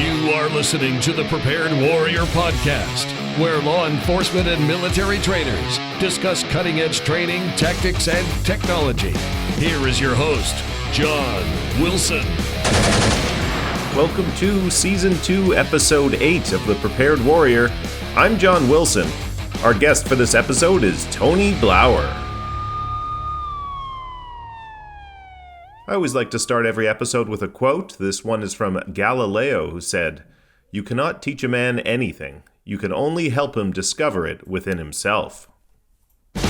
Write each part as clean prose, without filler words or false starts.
You are listening to the Prepared Warrior Podcast, where law enforcement and military trainers discuss cutting-edge training, tactics, and technology. Here is your host, John Wilson. Welcome to Season 2, Episode 8 of the Prepared Warrior. I'm John Wilson. Our guest for this episode is Tony Blauer. I always like to start every episode with a quote. This one is from Galileo, who said, "You cannot teach a man anything. You can only help him discover it within himself." All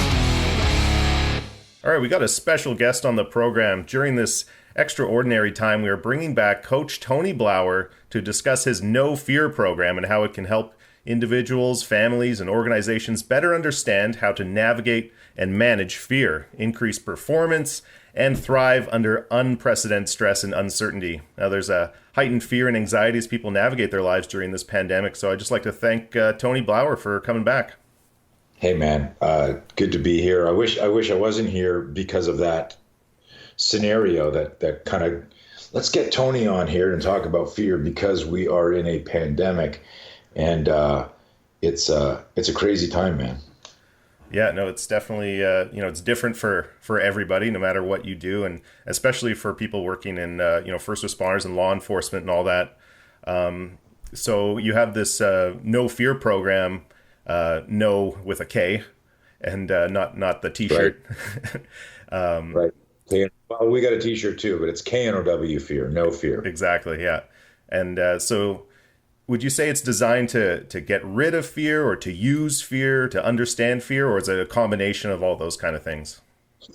right, we got a special guest on the program. During this extraordinary time, we are bringing back Coach Tony Blauer to discuss his No Fear program and how it can help individuals, families, and organizations better understand how to navigate and manage fear, increase performance, and thrive under unprecedented stress and uncertainty. Now, there's a heightened fear and anxiety as people navigate their lives during this pandemic. So I'd just like to thank Tony Blauer for coming back. Hey, man, good to be here. I wish I wasn't here because of that scenario that kind of, let's get Tony on here and talk about fear because we are in a pandemic, and it's a crazy time, man. Yeah, no, it's definitely, it's different for everybody, no matter what you do, and especially for people working in, first responders and law enforcement and all that. So you have this No Fear program, no with a K, and not the T-shirt. Right. Right. Well, we got a T-shirt too, but it's KNOW Fear, No Fear. Exactly, yeah. And so would you say it's designed to get rid of fear or to use fear, to understand fear, or is it a combination of all those kind of things?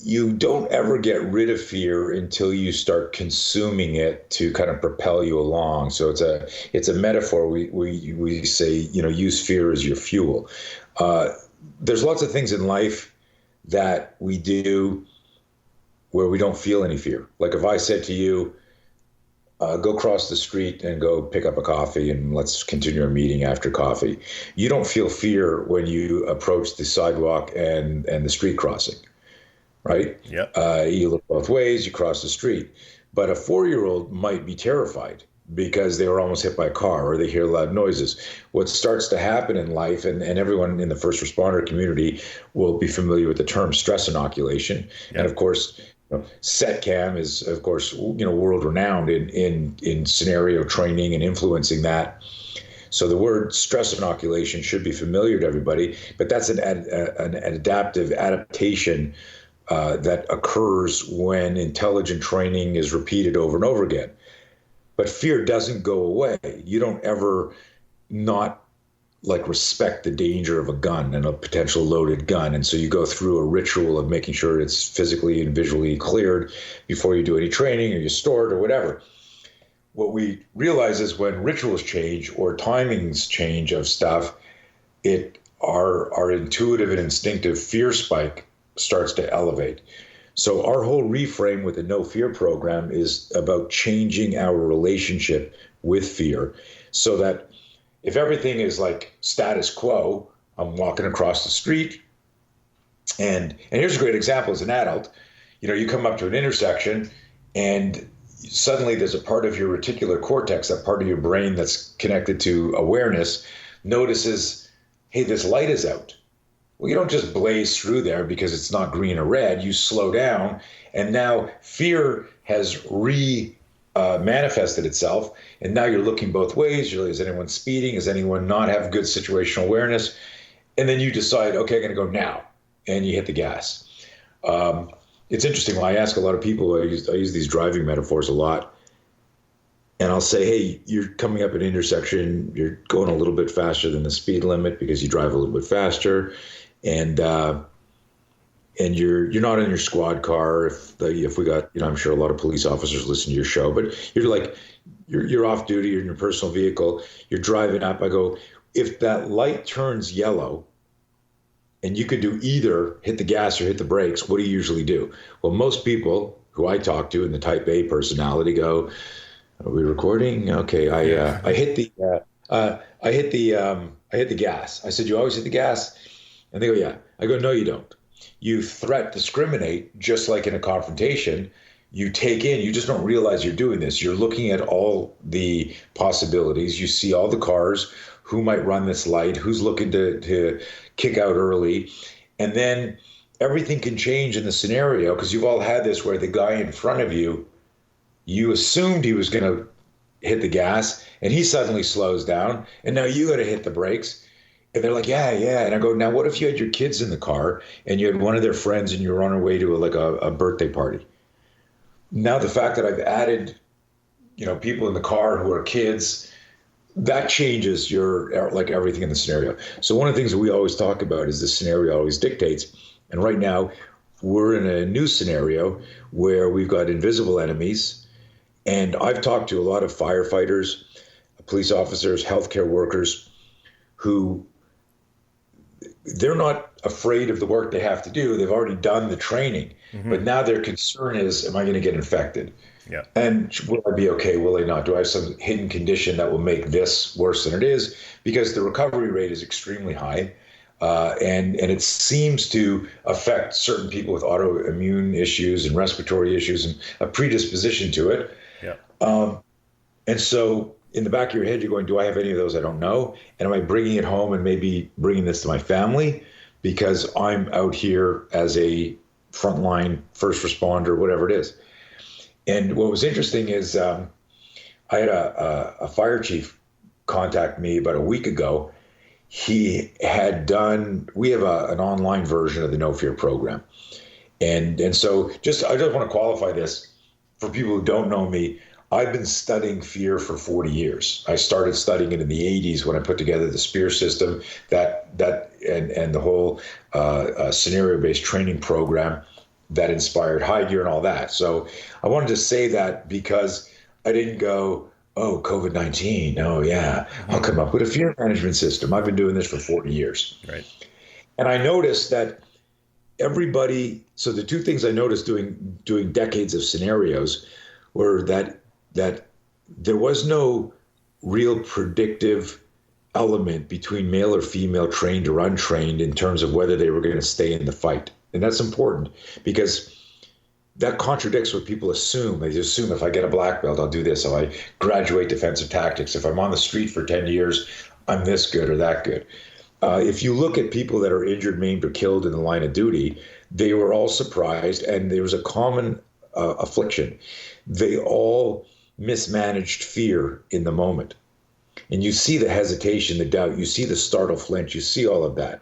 You don't ever get rid of fear until you start consuming it to kind of propel you along. So it's a metaphor. We say, use fear as your fuel. There's lots of things in life that we do where we don't feel any fear. Like if I said to you, go cross the street and go pick up a coffee and let's continue our meeting after coffee. You don't feel fear when you approach the sidewalk and the street crossing, right? Yep. You look both ways, you cross the street. But a 4-year-old might be terrified because they were almost hit by a car or they hear loud noises. What starts to happen in life, and everyone in the first responder community will be familiar with the term stress inoculation. Yep. And of course, Setcan is, of course, world renowned in scenario training and influencing that. So the word stress inoculation should be familiar to everybody, but that's an adaptive adaptation that occurs when intelligent training is repeated over and over again. But fear doesn't go away. You don't ever not respect the danger of a gun and a potential loaded gun. And so you go through a ritual of making sure it's physically and visually cleared before you do any training or you store it or whatever. What we realize is when rituals change or timings change of stuff, our intuitive and instinctive fear spike starts to elevate. So our whole reframe with the No Fear program is about changing our relationship with fear so that if everything is like status quo, I'm walking across the street, and here's a great example as an adult. You come up to an intersection, and suddenly there's a part of your reticular cortex, that part of your brain that's connected to awareness, notices, hey, this light is out. Well, you don't just blaze through there because it's not green or red. You slow down, and now fear has manifested itself, and now you're looking both ways. Is anyone speeding? Does anyone not have good situational awareness? And then you decide, okay, I'm going to go now, and you hit the gas. It's interesting. When I ask a lot of people, I use these driving metaphors a lot, and I'll say, hey, you're coming up an intersection, you're going a little bit faster than the speed limit because you drive a little bit faster, and you're not in your squad car. If we got, I'm sure a lot of police officers listen to your show, but you're off duty, you're in your personal vehicle, you're driving up. I go, if that light turns yellow and you could do either hit the gas or hit the brakes, what do you usually do? Well, most people who I talk to in the type A personality go, are we recording? Okay. I hit the gas. I said, you always hit the gas? And they go, yeah. I go, no, you don't. You threat discriminate, just like in a confrontation. you take in, you just don't realize you're doing this. You're looking at all the possibilities. You see all the cars, who might run this light, who's looking to kick out early. And then everything can change in the scenario, because you've all had this where the guy in front of you, you assumed he was going to hit the gas and he suddenly slows down and now you got to hit the brakes. And they're like, yeah. And I go, now what if you had your kids in the car and you had one of their friends and you were on your way to a birthday party? Now the fact that I've added, people in the car who are kids, that changes like everything in the scenario. So one of the things that we always talk about is the scenario always dictates. And right now we're in a new scenario where we've got invisible enemies. And I've talked to a lot of firefighters, police officers, healthcare workers who they're not afraid of the work they have to do. They've already done the training, but now their concern is, am I going to get infected? Yeah. And will I be okay? Will I not? Do I have some hidden condition that will make this worse than it is? Because the recovery rate is extremely high. And it seems to affect certain people with autoimmune issues and respiratory issues and a predisposition to it. Yeah. And so in the back of your head, you're going, do I have any of those? I don't know. And am I bringing it home and maybe bringing this to my family because I'm out here as a frontline first responder, whatever it is? And what was interesting is I had a fire chief contact me about a week ago. He had we have an online version of the No Fear program. And so I just want to qualify this for people who don't know me. I've been studying fear for 40 years. I started studying it in the 80s when I put together the SPEAR system, and the whole scenario-based training program that inspired High Gear and all that. So I wanted to say that because I didn't go, oh, COVID-19. Oh, yeah, I'll come up with a fear management system. I've been doing this for 40 years. Right. And I noticed that so the two things I noticed doing decades of scenarios were that there was no real predictive element between male or female, trained or untrained, in terms of whether they were going to stay in the fight. And that's important because that contradicts what people assume. They assume if I get a black belt, I'll do this. If I graduate defensive tactics, if I'm on the street for 10 years, I'm this good or that good. If you look at people that are injured, maimed, or killed in the line of duty, they were all surprised, and there was a common affliction. They all mismanaged fear in the moment. And you see the hesitation, the doubt, you see the startle flinch, you see all of that.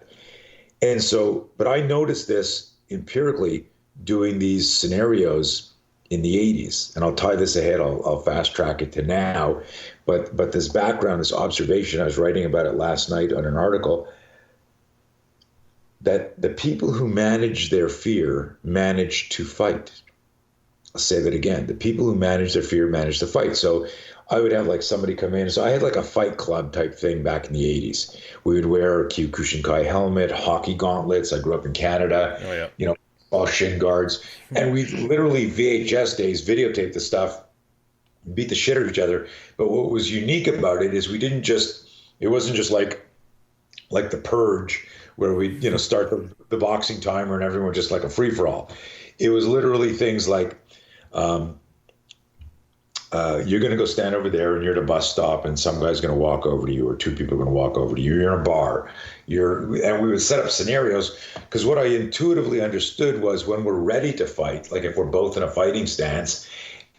And so, but I noticed this empirically doing these scenarios in the 80s, and I'll tie this ahead, I'll fast track it to now, but this background, this observation, I was writing about it last night on an article, that the people who manage their fear manage to fight. I'll say that again. The people who manage their fear manage to fight. So I would have like somebody come in. So I had like a fight club type thing back in the 80s. We would wear a Kyokushinkai helmet, hockey gauntlets. I grew up in Canada. Oh, yeah. All shin guards. And we literally VHS days videotaped the stuff, beat the shit out of each other. But what was unique about it is it wasn't just like the Purge where we, start the boxing timer and everyone just like a free for all. It was literally things like, you're going to go stand over there and you're at a bus stop and some guy's going to walk over to you or two people are going to walk over to you. You're in a bar. And we would set up scenarios because what I intuitively understood was when we're ready to fight, like if we're both in a fighting stance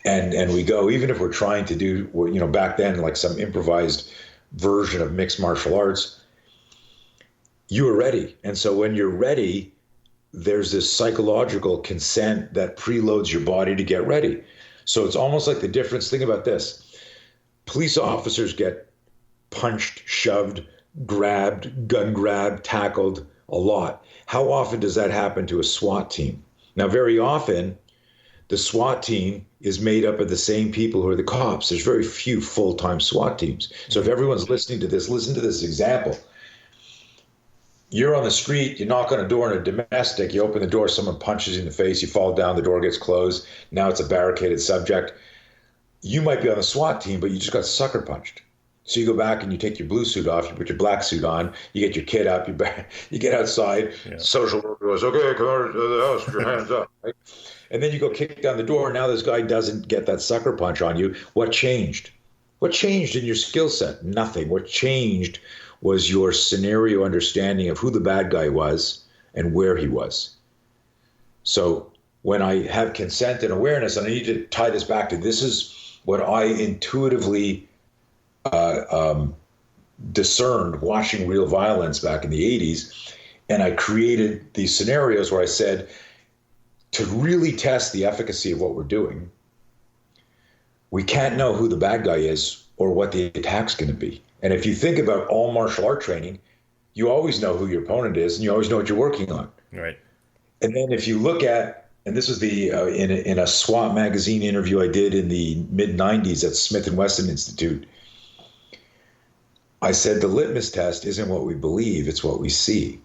and we go, even if we're trying to do, back then, like some improvised version of mixed martial arts, you were ready. And so when you're ready, there's this psychological consent that preloads your body to get ready. So it's almost like the difference. Think about this. Police officers get punched, shoved, grabbed, gun grabbed, tackled a lot. How often does that happen to a SWAT team? Now, very often, the SWAT team is made up of the same people who are the cops. There's very few full-time SWAT teams. So if everyone's listening to this, listen to this example. You're on the street, you knock on a door in a domestic, you open the door, someone punches you in the face, you fall down, the door gets closed. Now it's a barricaded subject. You might be on the SWAT team, but you just got sucker punched. So you go back and you take your blue suit off, you put your black suit on, you get your kid up, you get outside, Social worker goes, okay, come on to the house, put your hands up. Right? And then you go kick down the door. And now this guy doesn't get that sucker punch on you. What changed? What changed in your skill set? Nothing. What changed was your scenario understanding of who the bad guy was and where he was. So when I have consent and awareness, and I need to tie this back to this is what I intuitively discerned watching real violence back in the 80s. And I created these scenarios where I said, to really test the efficacy of what we're doing, we can't know who the bad guy is or what the attack's going to be. And if you think about all martial art training, you always know who your opponent is and you always know what you're working on. Right. And then if you look at, and this was the in a SWAT magazine interview I did in the mid-90s at Smith & Wesson Institute, I said the litmus test isn't what we believe, it's what we see.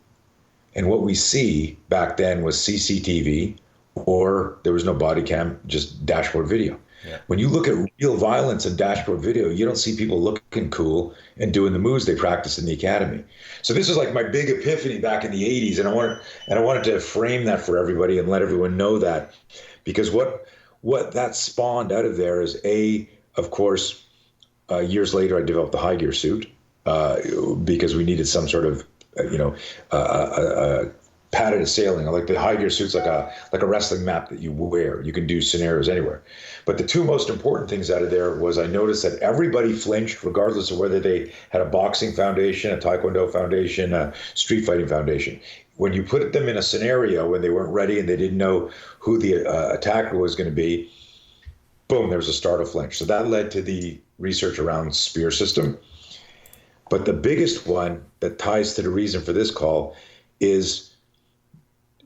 And what we see back then was CCTV, or there was no body cam, just dashboard video. Yeah. When you look at real violence and dashboard video, you don't see people looking cool and doing the moves they practiced in the academy. So this was like my big epiphany back in the 80s, and I wanted to frame that for everybody and let everyone know that, because what that spawned out of there is of course, years later I developed the high gear suit because we needed some sort of padded assailing. Like the high gear suit's like a wrestling map that you wear. You can do scenarios anywhere. But the two most important things out of there was I noticed that everybody flinched, regardless of whether they had a boxing foundation, a taekwondo foundation, a street fighting foundation. When you put them in a scenario when they weren't ready and they didn't know who the attacker was going to be, boom, there was a startle flinch. So that led to the research around spear system. But the biggest one that ties to the reason for this call is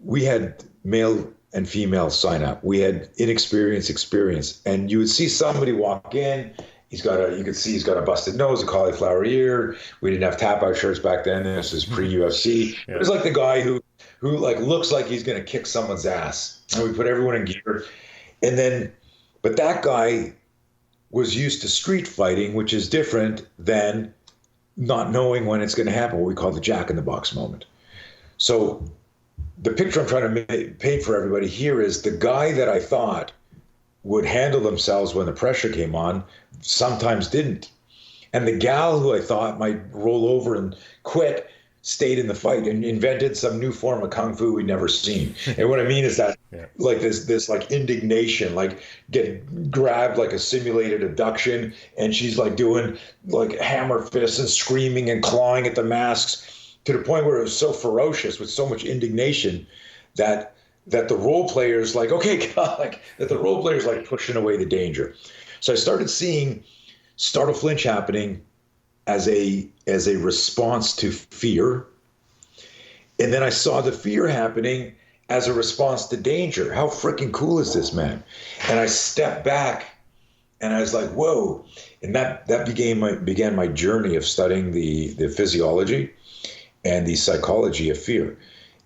we had male and female sign up. We had inexperienced experience. And you would see somebody walk in, you could see he's got a busted nose, a cauliflower ear. We didn't have tap out shirts back then. This is pre-UFC. Yeah. It was like the guy who like looks like he's going to kick someone's ass. And we put everyone in gear. But that guy was used to street fighting, which is different than not knowing when it's going to happen, what we call the jack in the box moment. So the picture I'm trying to paint for everybody here is the guy that I thought would handle themselves when the pressure came on sometimes didn't. And the gal who I thought might roll over and quit stayed in the fight and invented some new form of kung fu we'd never seen. And what I mean is that like this like indignation, like get grabbed like a simulated abduction, and she's like doing like hammer fists and screaming and clawing at the masks to the point where it was so ferocious with so much indignation that the role players like, okay, God, like that the role players like pushing away the danger. So I started seeing startle flinch happening as a response to fear. And then I saw the fear happening as a response to danger. How freaking cool is this, man? And I stepped back and I was like, whoa. And that began my journey of studying the physiology and the psychology of fear.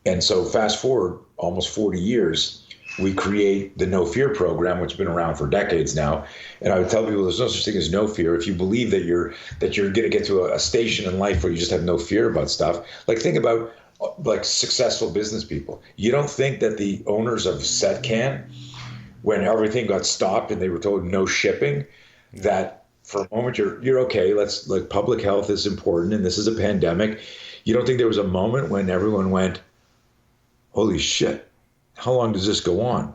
And so fast forward almost 40 years, we create the No Fear program, which has been around for decades now. And I would tell people there's no such thing as no fear. If you believe that you're going to get to a station in life where you just have no fear about stuff, like think about like successful business people. You don't think that the owners of Setcan, when everything got stopped and they were told no shipping, that for a moment you're okay. Like public health is important and this is a pandemic. You don't think there was a moment when everyone went, holy shit, how long does this go on?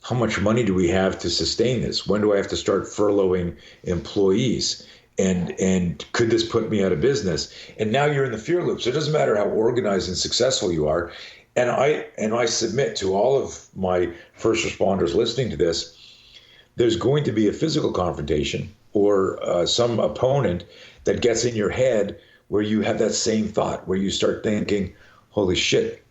How much money do we have to sustain this? When do I have to start furloughing employees? And could this put me out of business? And now you're in the fear loop. So it doesn't matter how organized and successful you are. And I submit to all of my first responders listening to this, there's going to be a physical confrontation or some opponent that gets in your head where you have that same thought, where you start thinking, holy shit,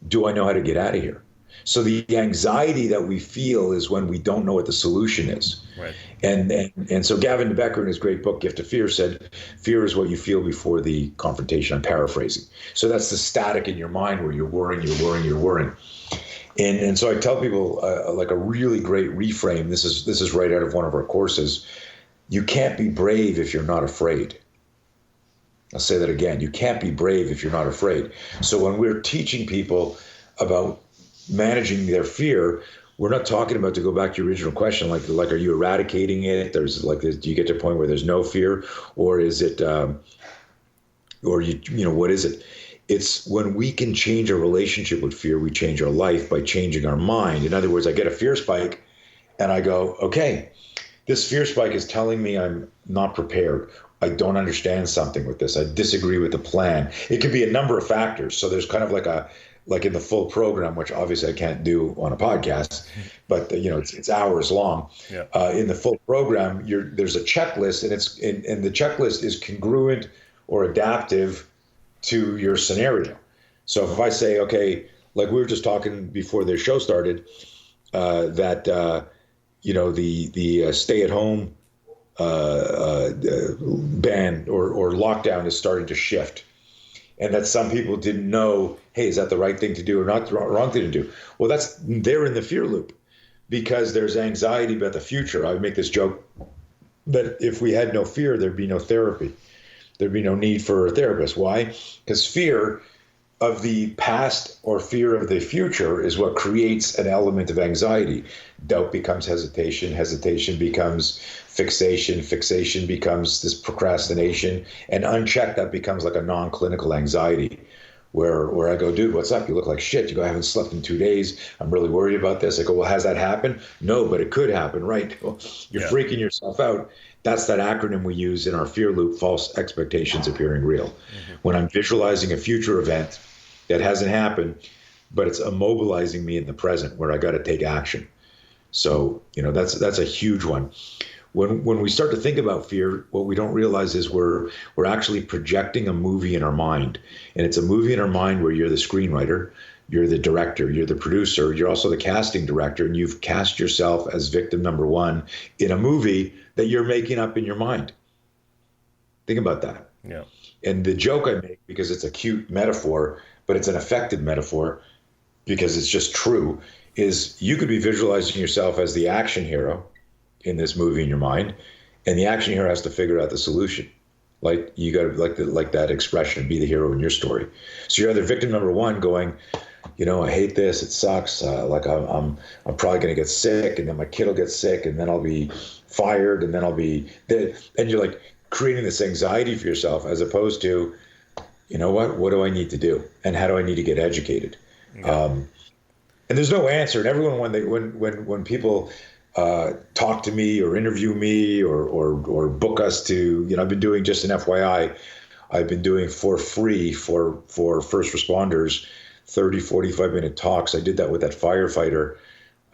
do I know how to get out of here? So the anxiety that we feel is when we don't know what the solution is. Right. And so Gavin de Becker in his great book, Gift of Fear, said, fear is what you feel before the confrontation. I'm paraphrasing. So that's the static in your mind where you're worrying. And so I tell people like a really great reframe. This is right out of one of our courses. You can't be brave if you're not afraid. I'll say that again. You can't be brave if you're not afraid. So when we're teaching people about managing their fear, we're not talking about, to go back to your original question, like are you eradicating it? There's like, do you get to a point where there's no fear, or is it, or what is it? It's when we can change our relationship with fear, we change our life by changing our mind. In other words, I get a fear spike and I go, okay, this fear spike is telling me I'm not prepared. I don't understand something with this. I disagree with the plan. It could be a number of factors. So there's kind of like in the full program, which obviously I can't do on a podcast, but it's hours long. Yeah. In the full program, there's a checklist, and the checklist is congruent or adaptive to your scenario. So if I say, okay, like we were just talking before the show started, that the stay-at-home ban or lockdown is starting to shift, and that some people didn't know, hey, is that the right thing to do or not the wrong thing to do? Well, they're in the fear loop because there's anxiety about the future. I would make this joke that if we had no fear, there'd be no therapy. There'd be no need for a therapist. Why? Because fear of the past or fear of the future is what creates an element of anxiety. Doubt becomes hesitation. Hesitation becomes fixation. Fixation becomes this procrastination. And unchecked, that becomes like a non-clinical anxiety where I go, dude, what's up? You look like shit. You go, I haven't slept in 2 days. I'm really worried about this. I go, well, has that happened? No, but it could happen, right? Well, you're freaking yourself out. That's that acronym we use in our fear loop, false expectations appearing real. Mm-hmm. When I'm visualizing a future event that hasn't happened, but it's immobilizing me in the present where I got to take action. So, that's a huge one. When we start to think about fear, what we don't realize is we're actually projecting a movie in our mind. And it's a movie in our mind where you're the screenwriter, you're the director, you're the producer, you're also the casting director, and you've cast yourself as victim number one in a movie that you're making up in your mind. Think about that. Yeah. And the joke I make, because it's a cute metaphor, but it's an effective metaphor because it's just true, is you could be visualizing yourself as the action hero in this movie in your mind, and the action hero has to figure out the solution. Like you got to like that expression, be the hero in your story. So you're either victim number one going, I hate this, it sucks. Like I'm probably going to get sick, and then my kid will get sick, and then I'll be fired, and then I'll be dead. And you're like creating this anxiety for yourself, as opposed to, what do I need to do, and how do I need to get educated? Yeah. And there's no answer. And everyone, when people talk to me or interview me or book us to, I've been doing, just an FYI, I've been doing for free for first responders, 30, 45-minute talks. I did that with that firefighter.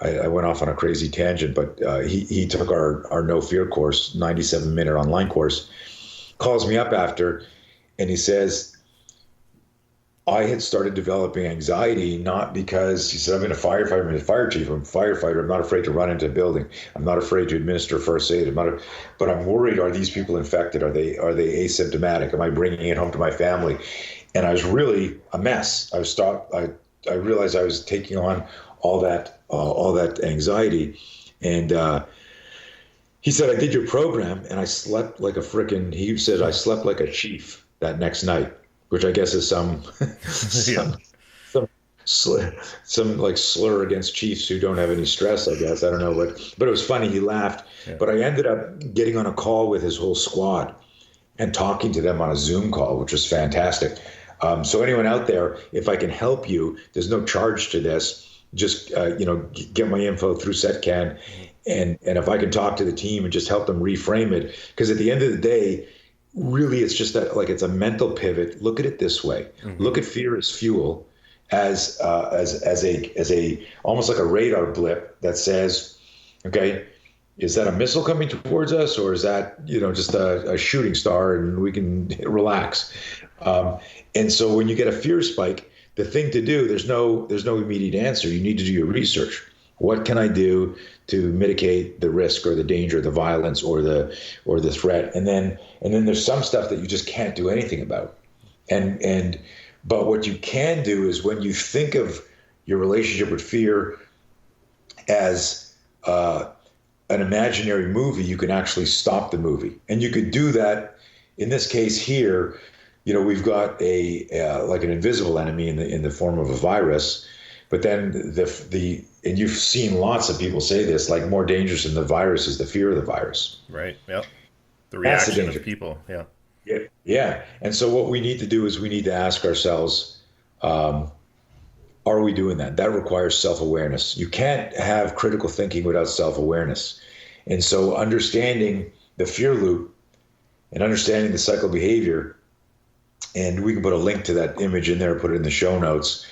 I went off on a crazy tangent, but he took our No Fear course, 97-minute online course, calls me up after, and he says, I had started developing anxiety, not because, he said, I've been a firefighter, I'm a fire chief, I'm a firefighter, I'm not afraid to run into a building, I'm not afraid to administer first aid, but I'm worried, are these people infected? Are they asymptomatic? Am I bringing it home to my family? And I was really a mess. I realized I was taking on all that anxiety. And he said, I did your program and I slept like he said, I slept like a chief that next night, which I guess is some slur against chiefs who don't have any stress, I guess. I don't know, but it was funny. He laughed. Yeah. But I ended up getting on a call with his whole squad and talking to them on a Zoom call, which was fantastic. So anyone out there, if I can help you, there's no charge to this. Just get my info through Setcan, and if I can talk to the team and just help them reframe it, because at the end of the day, really, it's just that, like, it's a mental pivot. Look at it this way. Mm-hmm. Look at fear as fuel, as a almost like a radar blip that says, okay, is that a missile coming towards us, or is that just a shooting star and we can relax? And so when you get a fear spike, the thing to do, there's no immediate answer. You need to do your research. What can I do to mitigate the risk or the danger, the violence or the threat? And then there's some stuff that you just can't do anything about. But what you can do is, when you think of your relationship with fear as an imaginary movie, you can actually stop the movie. And you could do that in this case here. We've got like an invisible enemy in the form of a virus But then and you've seen lots of people say this, like more dangerous than the virus is the fear of the virus. Right. Yep. The That's the reaction danger. of people. Yeah. Yeah. Yeah. And so what we need to do is we need to ask ourselves, are we doing that? That requires self-awareness. You can't have critical thinking without self-awareness. And so understanding the fear loop and understanding the cycle behavior, and we can put a link to that image in there, put it in the show notes,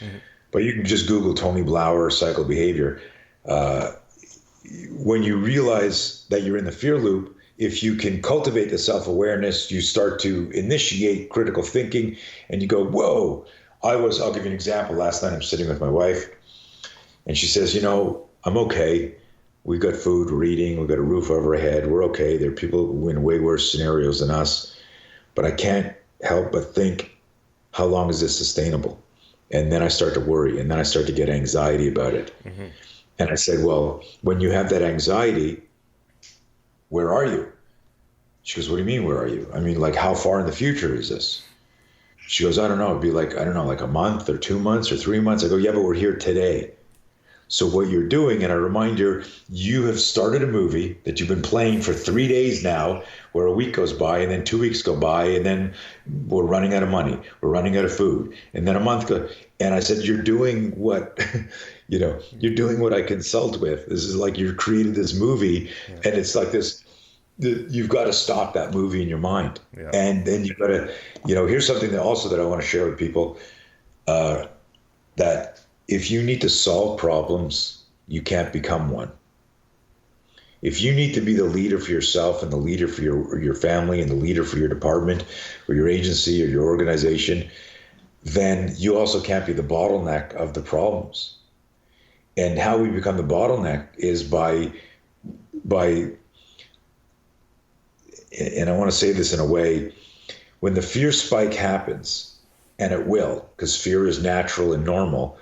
but you can just Google Tony Blauer cycle behavior. When you realize that you're in the fear loop, if you can cultivate the self-awareness, you start to initiate critical thinking and you go, whoa, I'll give you an example. Last night I'm sitting with my wife and she says, I'm okay. We've got food, we're eating, we've got a roof over our head, we're okay. There are people in way worse scenarios than us, but I can't help but think, how long is this sustainable? And then I start to worry, and then I start to get anxiety about it. Mm-hmm. And I said, well, when you have that anxiety, where are you? She goes, what do you mean, where are you? I mean, like, how far in the future is this? She goes, I don't know. It'd be like, I don't know, like a month or 2 months or 3 months. I go, yeah, but we're here today. So what you're doing, and I remind you have started a movie that you've been playing for 3 days now, where a week goes by and then 2 weeks go by and then we're running out of money, we're running out of food, and then a month goes. And I said, you're doing what, you're doing what I consult with. This is like you've created this movie, and it's like this. You've got to stop that movie in your mind, and then you've got to, here's something that I want to share with people, that if you need to solve problems, you can't become one. If you need to be the leader for yourself and the leader for your family and the leader for your department or your agency or your organization, then you also can't be the bottleneck of the problems. And how we become the bottleneck is by, and I want to say this in a way, when the fear spike happens, and it will, because fear is natural and normal,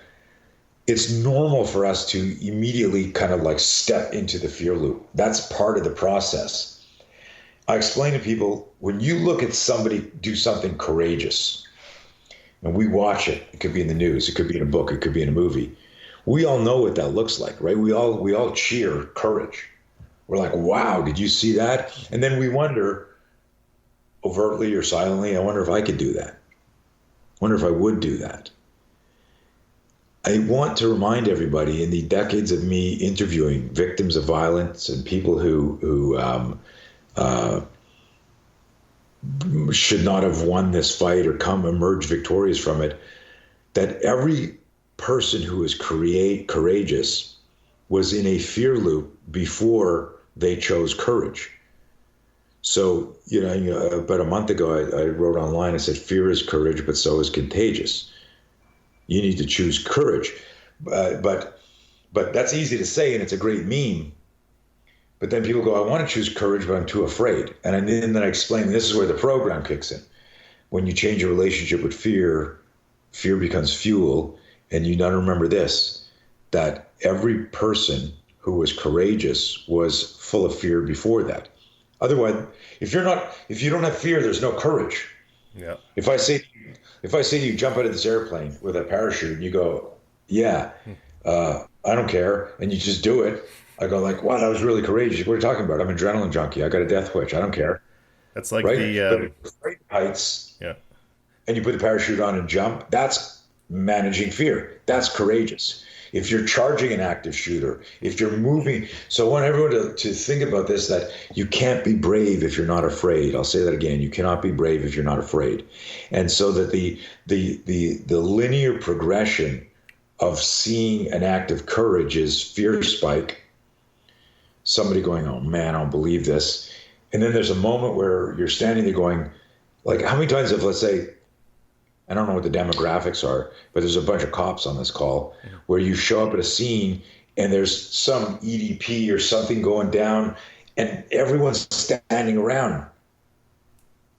it's normal for us to immediately kind of like step into the fear loop. That's part of the process. I explain to people, when you look at somebody do something courageous, and we watch it, it could be in the news, it could be in a book, it could be in a movie. We all know what that looks like, right? We all cheer courage. We're like, wow, did you see that? And then we wonder, overtly or silently, I wonder if I could do that. I wonder if I would do that. I want to remind everybody, in the decades of me interviewing victims of violence and people who should not have won this fight or emerge victorious from it, that every person who is courageous was in a fear loop before they chose courage. So, about a month ago, I wrote online, I said, fear is courage, but so is contagious. You need to choose courage. But that's easy to say, and it's a great meme. But then people go, I want to choose courage, but I'm too afraid. And then I explain, this is where the program kicks in. When you change your relationship with fear, fear becomes fuel. And you got to remember this, that every person who was courageous was full of fear before that. Otherwise, if you don't have fear, there's no courage. Yeah. If I say to you, jump out of this airplane with a parachute, and you go, yeah, I don't care, and you just do it, I go like, wow, that was really courageous. What are you talking about? I'm an adrenaline junkie. I got a death wish. I don't care. That's like right? the But heights. Yeah. And you put the parachute on and jump. That's managing fear. That's courageous. If you're charging an active shooter, if you're moving. So I want everyone to think about this, that you can't be brave if you're not afraid. I'll say that again. You cannot be brave if you're not afraid. And so that the linear progression of seeing an act of courage is fear spike, somebody going, oh man, I don't believe this. And then there's a moment where you're standing there going, like, how many times have, let's say, I don't know what the demographics are, but there's a bunch of cops on this call where you show up at a scene and there's some EDP or something going down and everyone's standing around.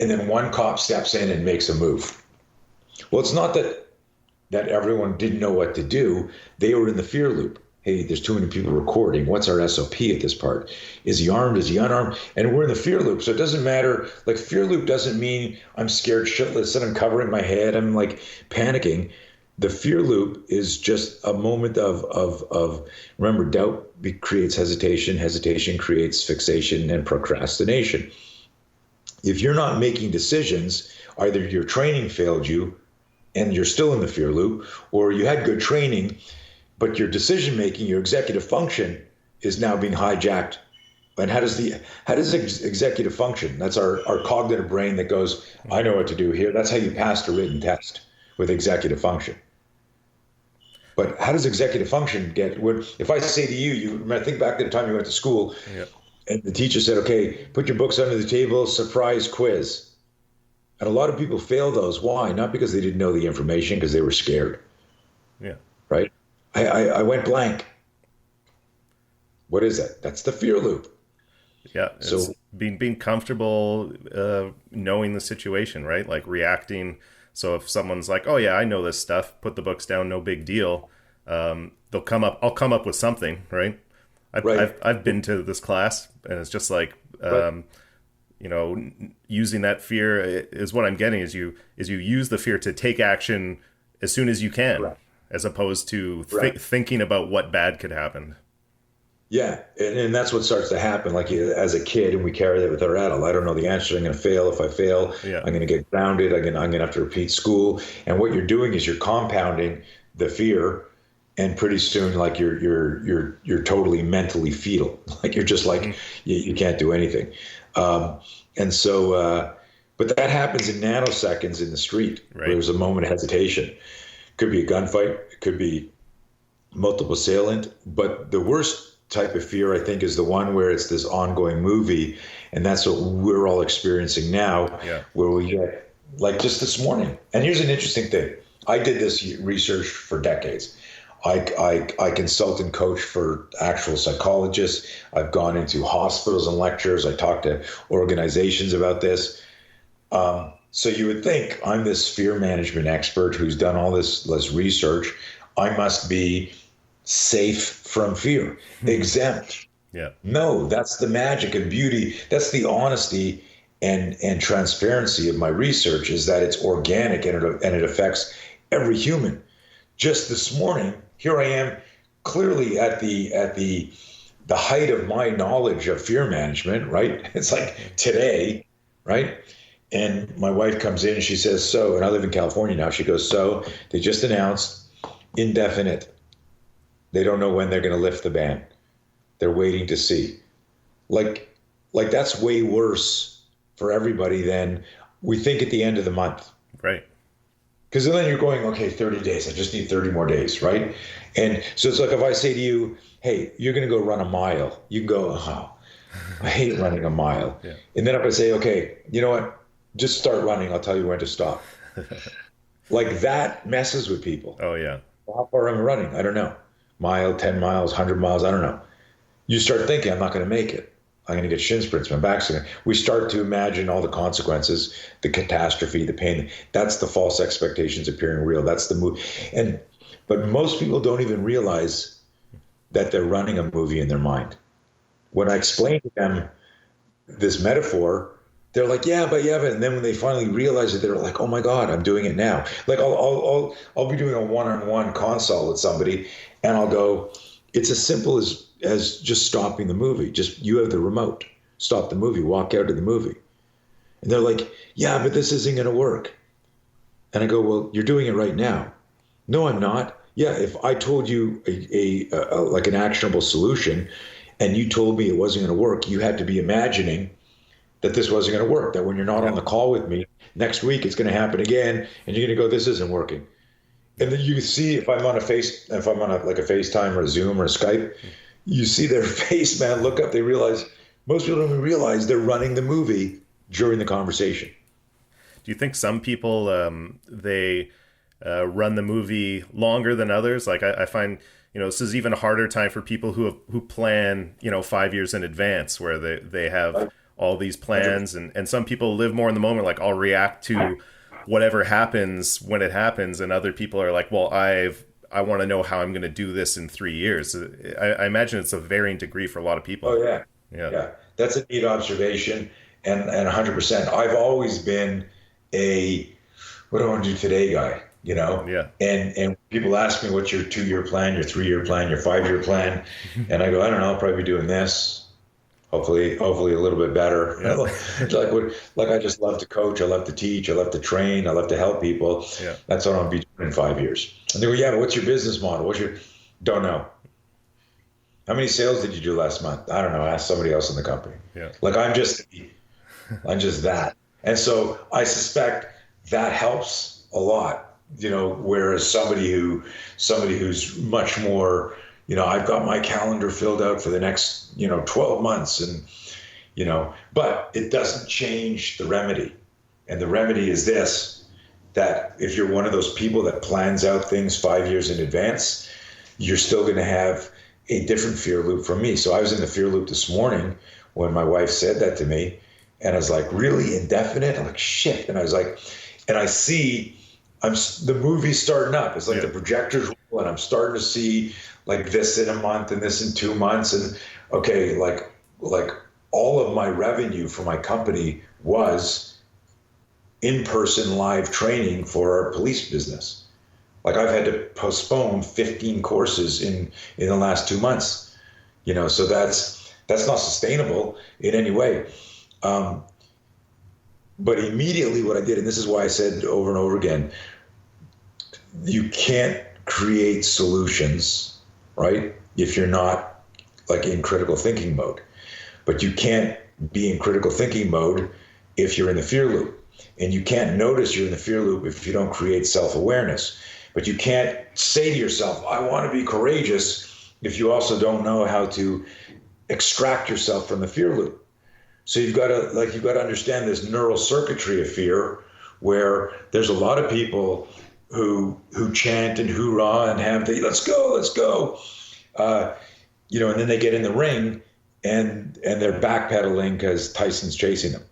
And then one cop steps in and makes a move. Well, it's not that everyone didn't know what to do. They were in the fear loop. Hey, there's too many people recording. What's our SOP at this part? Is he armed? Is he unarmed? And we're in the fear loop. So it doesn't matter. Like, fear loop doesn't mean I'm scared shitless and I'm covering my head. I'm like panicking. The fear loop is just a moment of remember, doubt creates hesitation. Hesitation creates fixation and procrastination. If you're not making decisions, either your training failed you and you're still in the fear loop, or you had good training, but your decision making, your executive function is now being hijacked. And how does executive function? That's our cognitive brain that goes, I know what to do here. That's how you passed a written test, with executive function. But how does executive function if I say to you, think back to the time you went to school, and the teacher said, okay, put your books under the table, surprise quiz. And a lot of people fail those. Why? Not because they didn't know the information, because they were scared. Yeah. Right? I went blank. What is that? That's the fear loop. Yeah. So being comfortable, knowing the situation, right? Like reacting. So if someone's like, oh yeah, I know this stuff, put the books down, no big deal. I'll come up with something, right? I've been to this class, and it's just like, using that fear is what I'm getting is you use the fear to take action as soon as you can, as opposed to thinking about what bad could happen. Yeah, and that's what starts to happen. Like as a kid, and we carry that with our adult. I don't know the answer. I'm going to fail. If I fail, I'm going to get grounded. I'm going to have to repeat school. And what you're doing is you're compounding the fear, and pretty soon, like you're totally mentally fetal. Like you're just like you can't do anything. And so, but that happens in nanoseconds in the street. Right. There's a moment of hesitation. Could be a gunfight. It could be multiple assailant. But the worst type of fear, I think, is the one where it's this ongoing movie, and that's what we're all experiencing now, where we get, like just this morning. And here's an interesting thing. I did this research for decades. I consult and coach for actual psychologists. I've gone into hospitals and lectures. I talk to organizations about this. So you would think I'm this fear management expert who's done all this research. I must be safe from fear, exempt. Yeah. No, that's the magic and beauty. That's the honesty and transparency of my research, is that it's organic and it affects every human. Just this morning, here I am, clearly at the height of my knowledge of fear management, right? It's like today, right? And my wife comes in and she says, so, and I live in California now. She goes, so they just announced indefinite. They don't know when they're going to lift the ban. They're waiting to see. Like that's way worse for everybody than we think at the end of the month. Right. Because then you're going, okay, 30 days. I just need 30 more days, right? And so it's like if I say to you, hey, you're going to go run a mile. You can go, oh, I hate running a mile. Yeah. And then if I say, okay, you know what? Just start running. I'll tell you when to stop. Like that messes with people. Oh, yeah. How far am I running? I don't know. Mile, 10 miles, 100 miles, I don't know. You start thinking, I'm not going to make it. I'm going to get shin splints. My back's going to... We start to imagine all the consequences, the catastrophe, the pain. That's the false expectations appearing real. That's the move. But most people don't even realize that they're running a movie in their mind. When I explain to them this metaphor, they're like, yeah, but and then when they finally realize it, they're like, oh my God, I'm doing it now. Like I'll be doing a one-on-one consult with somebody, and I'll go, it's as simple as just stopping the movie. Just, you have the remote, stop the movie, walk out of the movie. And they're like, yeah, but this isn't going to work. And I go, well, you're doing it right now. No, I'm not. Yeah, if I told you like an actionable solution, and you told me it wasn't going to work, you had to be imagining that this wasn't going to work, that when you're not on the call with me, next week it's going to happen again, and you're going to go, this isn't working. And then you see, if I'm on a FaceTime or a Zoom or a Skype, you see their face, man, look up, they realize, most people don't even realize they're running the movie during the conversation. Do you think some people, they run the movie longer than others? Like I find, this is even a harder time for people who plan, 5 years in advance, where they have all these plans, and some people live more in the moment. Like, I'll react to whatever happens when it happens, and other people are like, well, I want to know how I'm going to do this in 3 years. I imagine it's a varying degree for a lot of people. Oh yeah. That's a neat observation, and 100%. I've always been a what do I want to do today guy. Yeah. And people ask me, what's your 2-year plan, your 3-year plan, your 5-year plan? And I go, I don't know, I'll probably be doing this. Hopefully a little bit better. Yeah. like I just love to coach. I love to teach. I love to train. I love to help people. Yeah. That's what I'll be doing in 5 years. And they go, yeah, but what's your business model? Don't know. How many sales did you do last month? I don't know. Ask somebody else in the company. Yeah. Like I'm just that. And so I suspect that helps a lot, whereas somebody who's much more, I've got my calendar filled out for the next, 12 months and, but it doesn't change the remedy. And the remedy is this, that if you're one of those people that plans out things 5 years in advance, you're still going to have a different fear loop from me. So I was in the fear loop this morning when my wife said that to me, and I was like, really indefinite? I'm like, shit. And I was like, and I see the movie's starting up. It's like the projectors roll, and I'm starting to see like this in a month and this in 2 months. And okay, like all of my revenue for my company was in-person live training for our police business. Like I've had to postpone 15 courses in the last 2 months, so that's not sustainable in any way. But immediately what I did, and this is why I said over and over again, you can't create solutions, right? If you're not like in critical thinking mode, but you can't be in critical thinking mode if you're in the fear loop, and you can't notice you're in the fear loop if you don't create self-awareness. But you can't say to yourself, I want to be courageous, if you also don't know how to extract yourself from the fear loop. So you've got to understand this neural circuitry of fear, where there's a lot of people who chant and hoorah and have the let's go, and then they get in the ring and they're backpedaling because Tyson's chasing them.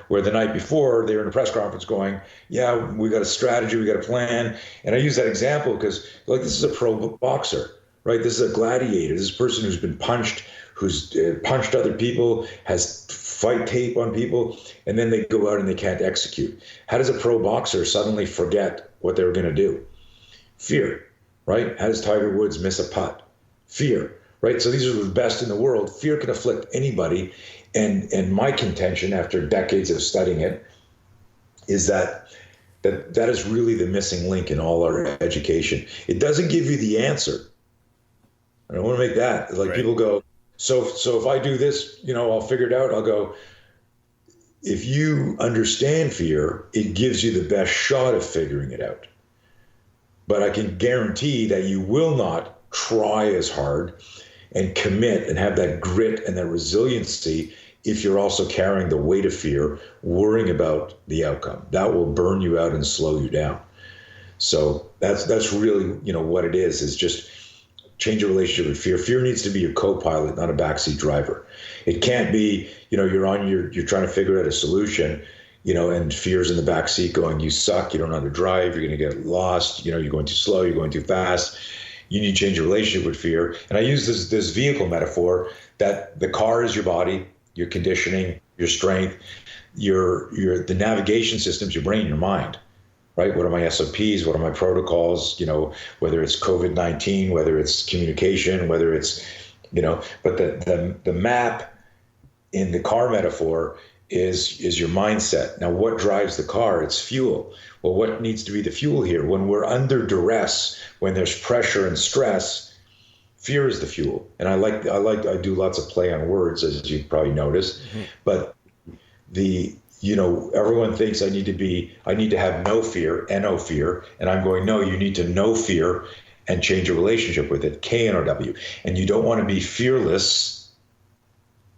Where the night before they were in a press conference going, yeah, we got a strategy, we got a plan. And I use that example because this is a pro boxer, right? This is a gladiator. This is a person who's been punched, who's punched other people, has fight tape on people, and then they go out and they can't execute. How does a pro boxer suddenly forget what they were going to do? Fear, right? How does Tiger Woods miss a putt? Fear, right? So these are the best in the world. Fear can afflict anybody. And my contention after decades of studying it is that is really the missing link in all our education. It doesn't give you the answer. I don't want to make that. Like right. People go, so if I do this, I'll figure it out. I'll go, if you understand fear, it gives you the best shot of figuring it out. But I can guarantee that you will not try as hard and commit and have that grit and that resiliency if you're also carrying the weight of fear, worrying about the outcome. That will burn you out and slow you down. So that's really, what it is just change your relationship with fear. Fear needs to be your co-pilot, not a backseat driver. It can't be, you're trying to figure out a solution, and fear's in the backseat going, you suck, you don't know how to drive, you're going to get lost, you're going too slow, you're going too fast. You need to change your relationship with fear. And I use this vehicle metaphor that the car is your body, your conditioning, your strength, the navigation systems, your brain, your mind, right? What are my SOPs? What are my protocols? Whether it's COVID-19, whether it's communication, whether it's, but the map in the car metaphor is your mindset. Now, what drives the car? It's fuel. Well, what needs to be the fuel here? When we're under duress, when there's pressure and stress, fear is the fuel. And I do lots of play on words, as you probably noticed. Mm-hmm. But everyone thinks I need to have no fear, N-O fear. And I'm going, no, you need to know fear and change your relationship with it, K-N-O-W. And you don't want to be fearless.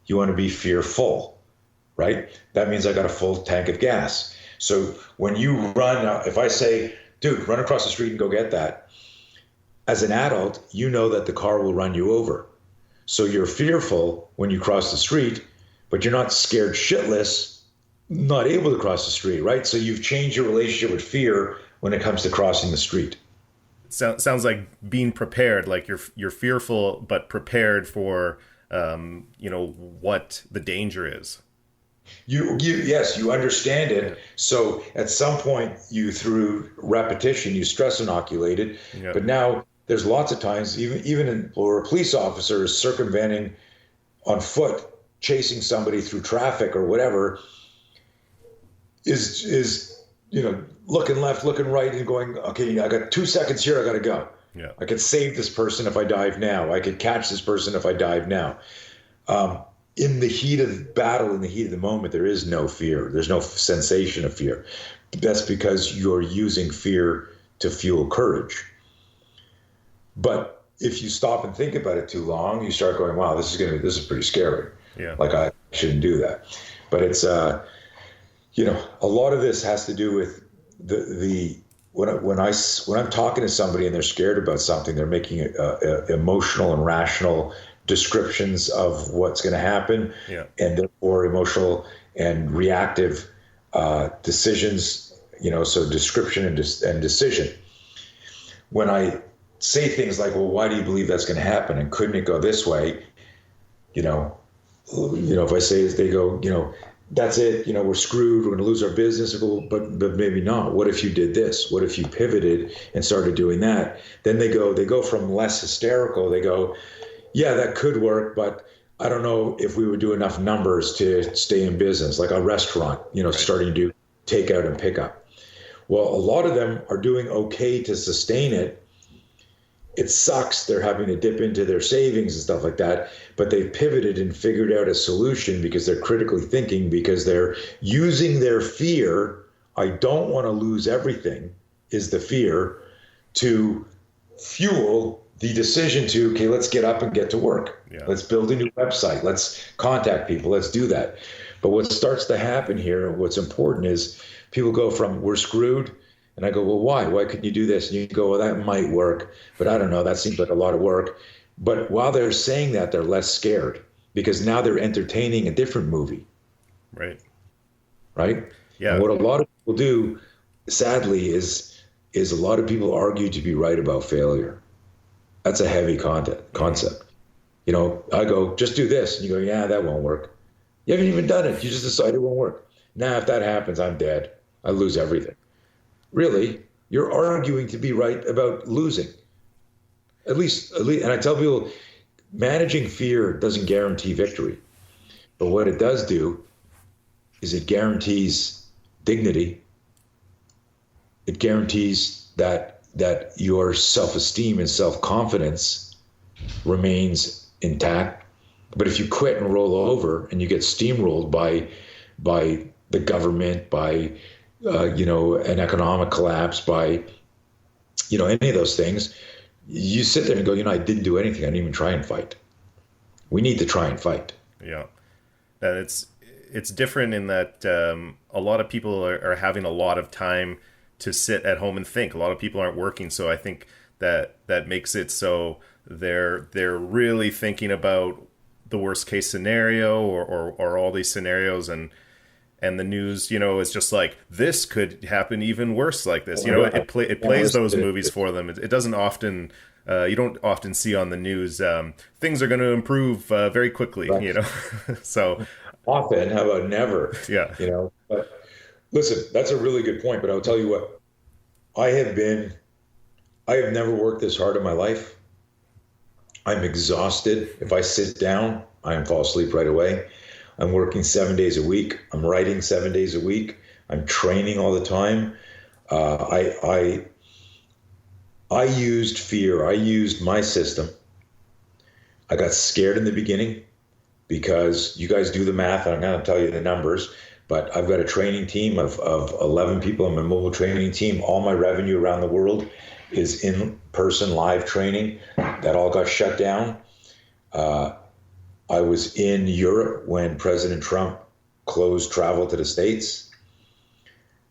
You want to be fearful, right? That means I got a full tank of gas. So when you run, if I say, dude, run across the street and go get that, as an adult, you know that the car will run you over. So you're fearful when you cross the street, but you're not scared shitless, not able to cross the street, right? So you've changed your relationship with fear when it comes to crossing the street. Sounds like being prepared, like you're fearful, but prepared for, what the danger is. Yes, you understand it. So at some point, through repetition, you stress inoculate it. Yeah. But now there's lots of times, where a police officer is circumventing on foot, chasing somebody through traffic or whatever, is looking left, looking right, and going, okay, I got 2 seconds here, I got to go. Yeah. I could save this person if I dive now. I could catch this person if I dive now. In the heat of battle, in the heat of the moment, there is no fear. There's no sensation of fear. That's because you're using fear to fuel courage. But if you stop and think about it too long, you start going, wow, this is pretty scary. Yeah. Like, I shouldn't do that. But it's, a lot of this has to do with when I'm talking to somebody and they're scared about something, they're making emotional and rational descriptions of what's going to happen, and therefore emotional and reactive decisions. So description and decision. When I say things like, "Well, why do you believe that's going to happen? And couldn't it go this way?" If I say this, they go, that's it, we're screwed, we're going to lose our business. I go, but maybe not. What if you did this? What if you pivoted and started doing that? Then they go from less hysterical. They go, yeah, that could work, but I don't know if we would do enough numbers to stay in business, like a restaurant, right. Starting to do takeout and pickup. Well, a lot of them are doing okay to sustain it. It sucks. They're having to dip into their savings and stuff like that, but they've pivoted and figured out a solution because they're critically thinking, because they're using their fear. I don't want to lose everything is the fear, to fuel the decision to, okay, let's get up and get to work. Yeah. Let's build a new website. Let's contact people. Let's do that. But what starts to happen here, what's important is people go from, we're screwed. And I go, well, why? Why couldn't you do this? And you go, well, that might work, but I don't know. That seems like a lot of work. But while they're saying that, they're less scared because now they're entertaining a different movie. Right. Right? Yeah. And what a lot of people do, sadly, is a lot of people argue to be right about failure. That's a heavy concept. I go, just do this. And you go, yeah, that won't work. You haven't even done it. You just decided it won't work. Now, if that happens, I'm dead. I lose everything. Really, you're arguing to be right about losing. At least, and I tell people, managing fear doesn't guarantee victory. But what it does do is it guarantees dignity. It guarantees that your self-esteem and self-confidence remains intact. But if you quit and roll over and you get steamrolled by the government, by an economic collapse, by, any of those things, you sit there and go, I didn't do anything. I didn't even try and fight. We need to try and fight. Yeah. And it's different in that a lot of people are having a lot of time to sit at home and think. A lot of people aren't working. So I think that makes it so they're really thinking about the worst case scenario or all these scenarios, and the news, is just like, this could happen even worse like this. It plays those movies for them. It doesn't often, you don't often see on the news, things are going to improve very quickly, right. So often, how about never? Yeah. But listen, that's a really good point, but I'll tell you what, I have never worked this hard in my life. I'm exhausted. If I sit down, I fall asleep right away. I'm working 7 days a week. I'm writing 7 days a week. I'm training all the time. I used fear. I used my system. I got scared in the beginning because you guys do the math. I'm going to tell you the numbers, but I've got a training team of 11 people. I'm a mobile training team. All my revenue around the world is in-person live training. That all got shut down. I was in Europe when President Trump closed travel to the States.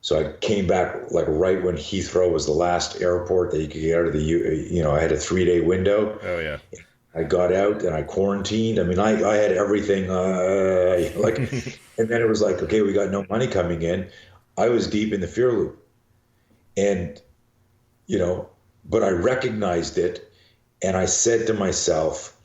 So I came back right when Heathrow was the last airport that you could get out of I had a 3-day window. Oh, yeah. I got out and I quarantined. I mean, I had everything and then it was like, okay, we got no money coming in. I was deep in the fear loop. And, but I recognized it and I said to myself,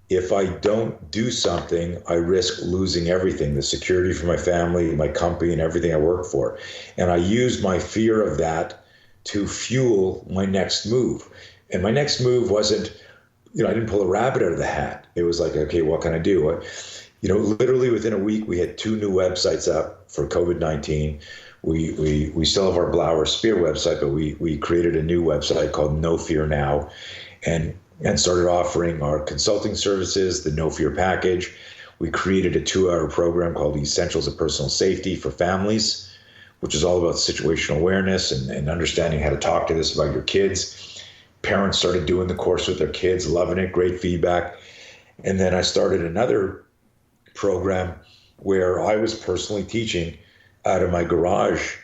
if I don't do something, I risk losing everything, the security for my family, my company, and everything I work for. And I used my fear of that to fuel my next move. And my next move wasn't, I didn't pull a rabbit out of the hat. It was like, okay, what can I do? Literally within a week, we had 2 new websites up for COVID-19. We still have our Blauer Spear website, but we created a new website called No Fear Now, and started offering our consulting services, the No Fear package. We created a 2-hour program called The Essentials of Personal Safety for families, which is all about situational awareness and understanding how to talk to this about your kids. Parents started doing the course with their kids, loving it, great feedback. And then I started another program where I was personally teaching out of my garage.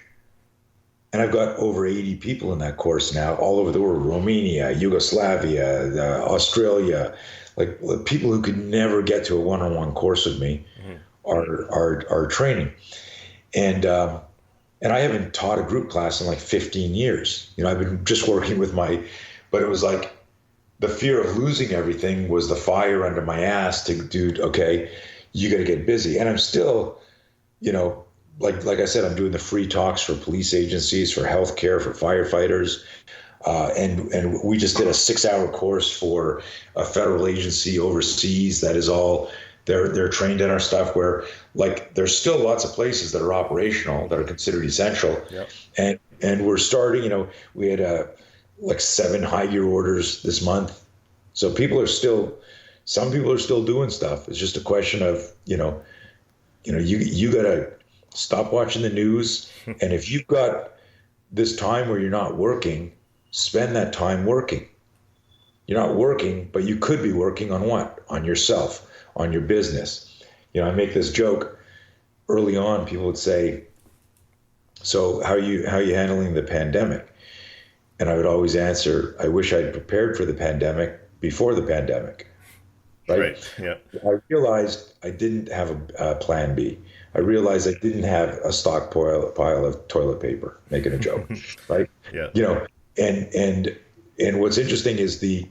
And I've got over 80 people in that course now, all over the world: Romania, Yugoslavia, Australia, like people who could never get to a one-on-one course with me are training. And I haven't taught a group class in like 15 years. I've been just working with but it was like the fear of losing everything was the fire under my ass to do, okay, you got to get busy. And I'm still, like I said, I'm doing the free talks for police agencies, for healthcare, for firefighters. And we just did a 6-hour course for a federal agency overseas that is all, they're trained in our stuff, where like there's still lots of places that are operational, that are considered essential. Yep. And we're starting, we had like 7 high-gear orders this month. So some people are still doing stuff. It's just a question of, you got to stop watching the news. And if you've got this time where you're not working, spend that time working. You're not working, but you could be working on what? On yourself, on your business. I make this joke early on. People would say, so how are you handling the pandemic? And I would always answer, I wish I'd prepared for the pandemic before the pandemic. Right? Yeah. I realized I didn't have a plan B. I realized I didn't have a pile of toilet paper, making a joke, right? Yeah. And what's interesting is the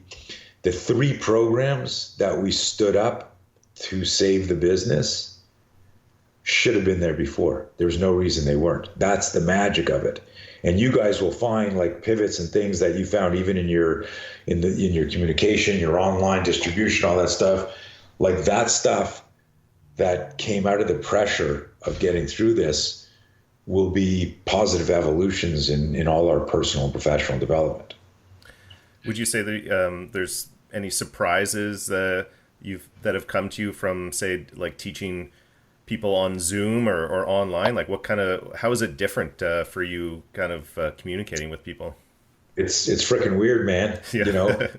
3 programs that we stood up to save the business should have been there before. There's no reason they weren't. That's the magic of it. And you guys will find like pivots and things that you found even in your communication, your online distribution, all that stuff, like that stuff that came out of the pressure of getting through this will be positive evolutions in all our personal and professional development. Would you say that there's any surprises that have come to you from, say, like teaching people on Zoom or online? Like how is it different for you kind of communicating with people? It's freaking weird, man. Yeah.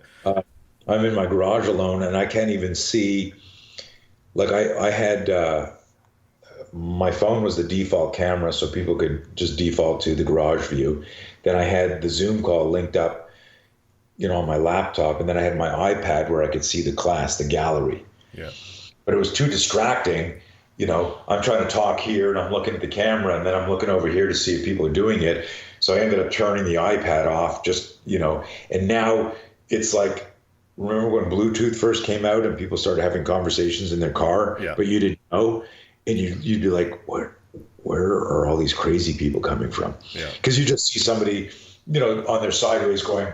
I'm in my garage alone and I can't even see, like I had, my phone was the default camera so people could just default to the garage view. Then I had the Zoom call linked up, on my laptop. And then I had my iPad where I could see the class, the gallery. Yeah. But it was too distracting. I'm trying to talk here and I'm looking at the camera and then I'm looking over here to see if people are doing it. So I ended up turning the iPad off and now it's like, remember when Bluetooth first came out and people started having conversations in their car, but you didn't know, and you'd be like, where are all these crazy people coming from? Yeah. Because you just see somebody, on their sideways going,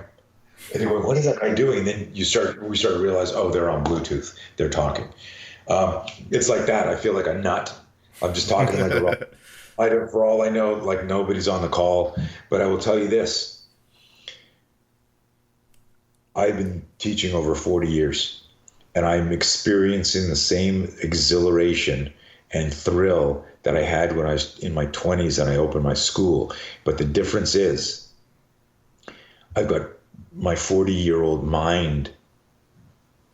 and you're going, what is that guy doing? And then we start to realize, oh, they're on Bluetooth. They're talking. It's like that. I feel like a nut. I'm just talking like a robot. For all I know, like nobody's on the call. But I will tell you this. I've been teaching over 40 years, and I'm experiencing the same exhilaration and thrill that I had when I was in my 20s and I opened my school. But the difference is I've got my 40-year-old mind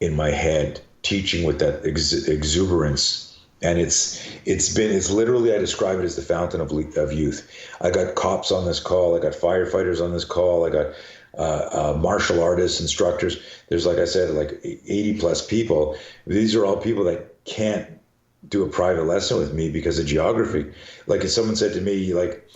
in my head teaching with that exuberance. And it's literally, I describe it as the fountain of youth. I got cops on this call. I got firefighters on this call. I got martial artists, instructors. There's, like I said, like 80 plus people. These are all people that can't do a private lesson with me because of geography. Like if someone said to me, like,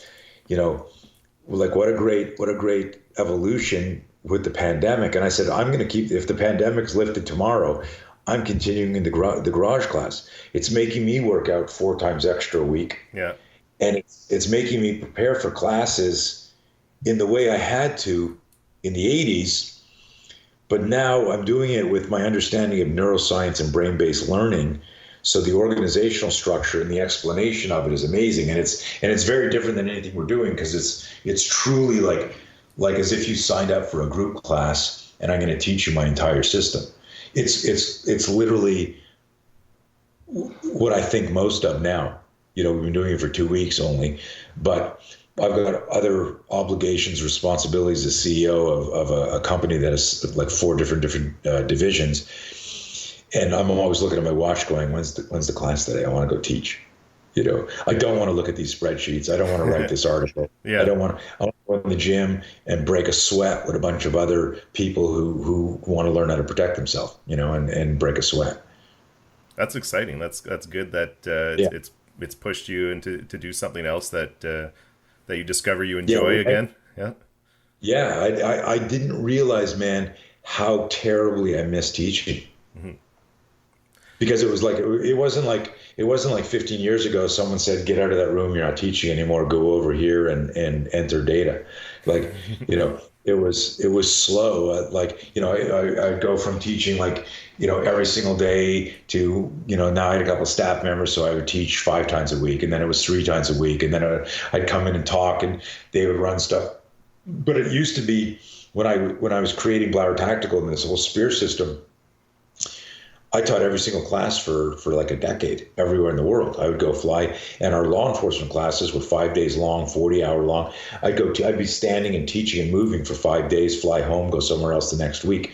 what a great evolution with the pandemic. And I said, if the pandemic's lifted tomorrow, I'm continuing in the garage class. It's making me work out 4 times extra a week. Yeah. And it's making me prepare for classes in the way I had to in the 80s. But now I'm doing it with my understanding of neuroscience and brain-based learning. So the organizational structure and the explanation of it is amazing. And it's very different than anything we're doing, because it's truly like as if you signed up for a group class and I'm going to teach you my entire system. It's literally what I think most of now. You know, we've been doing it for 2 weeks only, but I've got other obligations, responsibilities as CEO of a company that has like 4 different divisions. And I'm always looking at my watch going, when's the class today? I want to go teach. You know, I don't want to look at these spreadsheets. I don't want to write this article. Yeah. I want to go in the gym and break a sweat with a bunch of other people who want to learn how to protect themselves, you know, and break a sweat. That's exciting. That's good that it's pushed you into to do something else that you discover you enjoy again. Yeah. Yeah. I didn't realize, man, how terribly I miss teaching. Mm-hmm. Because it wasn't like 15 years ago someone said, get out of that room, you're not teaching anymore, go over here and enter data. Like, you know, it was slow. Like, you know, I'd go from teaching like, you know, every single day to, you know, now I had a couple of staff members, so I would teach 5 times a week, and then it was 3 times a week, and then I'd come in and talk and they would run stuff. But it used to be when I was creating Blauer Tactical and this whole SPEAR system, I taught every single class for like a decade everywhere in the world. I would go fly, and our law enforcement classes were 5 days long, 40-hour long. I'd be standing and teaching and moving for 5 days, fly home, go somewhere else the next week.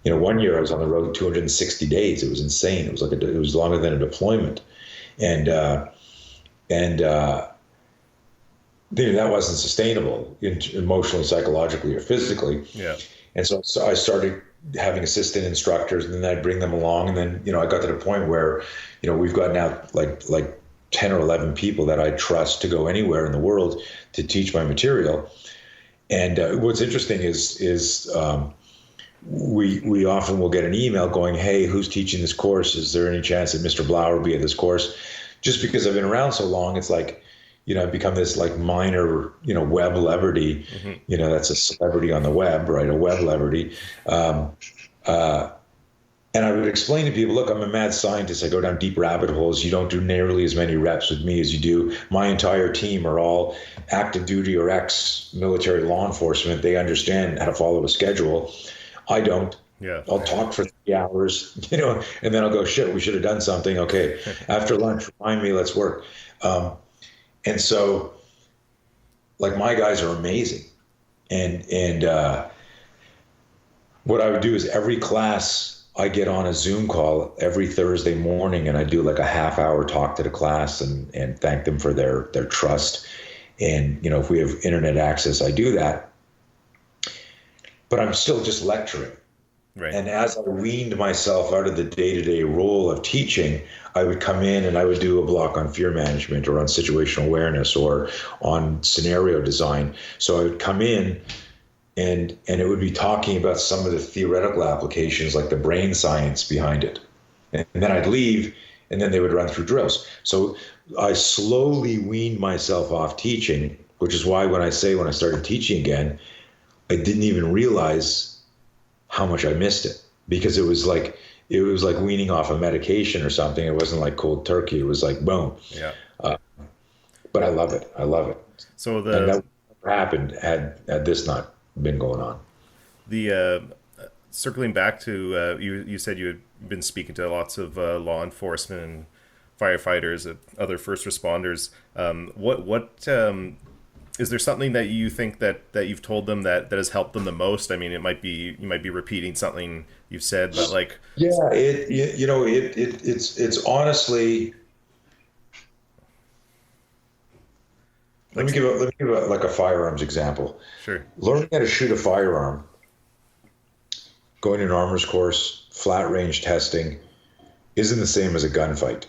You know, one year I was on the road 260 days. It was insane. It was it was longer than a deployment, and that wasn't sustainable emotionally, psychologically, or physically. Yeah. And so I started having assistant instructors, and then I'd bring them along. And then, you know, I got to the point where, you know, we've got now like 10 or 11 people that I trust to go anywhere in the world to teach my material. And what's interesting is we often will get an email going, hey, who's teaching this course? Is there any chance that Mr. Blauer will be at this course? Just because I've been around so long, it's like, you know, I've become this like minor, you know, web celebrity. Mm-hmm. You know, that's a celebrity on the web, right? A web celebrity. And I would explain to people, look, I'm a mad scientist. I go down deep rabbit holes. You don't do nearly as many reps with me as you do. My entire team are all active duty or ex-military law enforcement. They understand how to follow a schedule. I don't. Yeah. I'll talk for 3 hours, you know, and then I'll go, shit, we should have done something. Okay. After lunch, remind me, let's work. And so, like, my guys are amazing. And what I would do is every class I get on a Zoom call every Thursday morning, and I do like a half-hour talk to the class and thank them for their trust. And, you know, if we have internet access, I do that. But I'm still just lecturing. Right. And as I weaned myself out of the day-to-day role of teaching, I would come in and I would do a block on fear management or on situational awareness or on scenario design. So I would come in and it would be talking about some of the theoretical applications, like the brain science behind it. And then I'd leave, and then they would run through drills. So I slowly weaned myself off teaching, which is why when I started teaching again, I didn't even realize how much I missed it, because it was like weaning off a medication or something. It wasn't like cold turkey. It was like boom. Yeah. But I love it. So and that never happened had this not been going on. The circling back to you said you had been speaking to lots of law enforcement and firefighters and other first responders. What is there something that you think that you've told them that has helped them the most? I mean, you might be repeating something you've said, but like, yeah, it's honestly. Let me give like a firearms example. Sure. Learning how to shoot a firearm, going to an armor's course, flat range testing, isn't the same as a gunfight.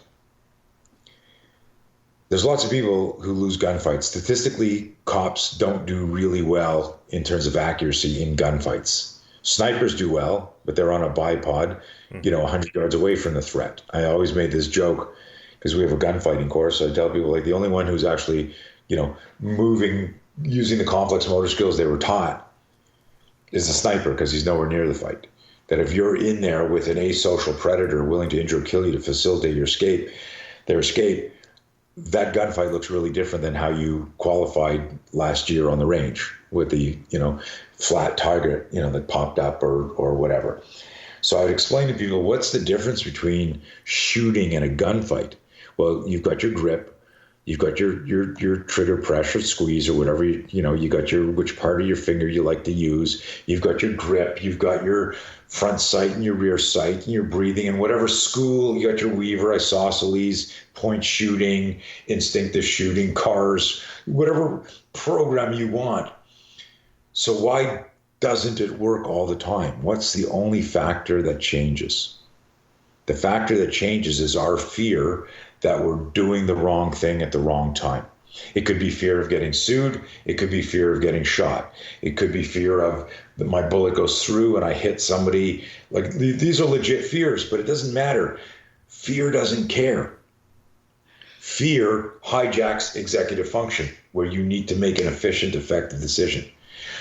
There's lots of people who lose gunfights. Statistically, cops don't do really well in terms of accuracy in gunfights. Snipers do well, but they're on a bipod, 100 yards away from the threat. I always made this joke because we have a gunfighting course. I tell people, like, the only one who's actually, moving, using the complex motor skills they were taught is the sniper, because he's nowhere near the fight. That if you're in there with an asocial predator willing to injure or kill you to facilitate their escape, that gunfight looks really different than how you qualified last year on the range with the, flat target, that popped up or whatever. So I would explain to people, what's the difference between shooting and a gunfight? Well, you've got your grip, you've got your trigger pressure, squeeze, or whatever, you got which part of your finger you like to use, you've got your grip, you've got your front sight and your rear sight, and your breathing, and whatever school, you got your Weaver, isosceles, point shooting, instinctive shooting, cars, whatever program you want. So why doesn't it work all the time? What's the only factor that changes? The factor that changes is our fear that we're doing the wrong thing at the wrong time. It could be fear of getting sued. It could be fear of getting shot. It could be fear of that my bullet goes through and I hit somebody. Like, these are legit fears, but it doesn't matter. Fear doesn't care. Fear hijacks executive function, where you need to make an efficient, effective decision.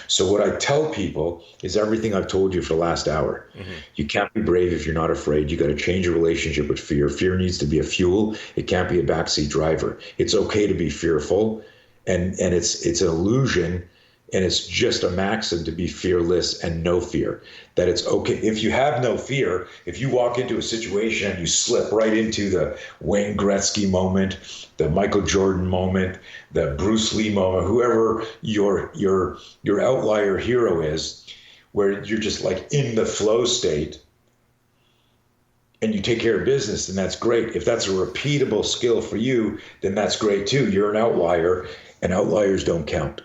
So what I tell people is everything I've told you for the last hour. Mm-hmm. You can't be brave if you're not afraid. You got to change your relationship with fear. Fear needs to be a fuel. It can't be a backseat driver. It's okay to be fearful, and it's an illusion, and it's just a maxim to be fearless and no fear. That it's okay. If you have no fear, if you walk into a situation and you slip right into the Wayne Gretzky moment, the Michael Jordan moment, the Bruce Lee moment, whoever your outlier hero is, where you're just like in the flow state and you take care of business, then that's great. If that's a repeatable skill for you, then that's great too. You're an outlier, and outliers don't count.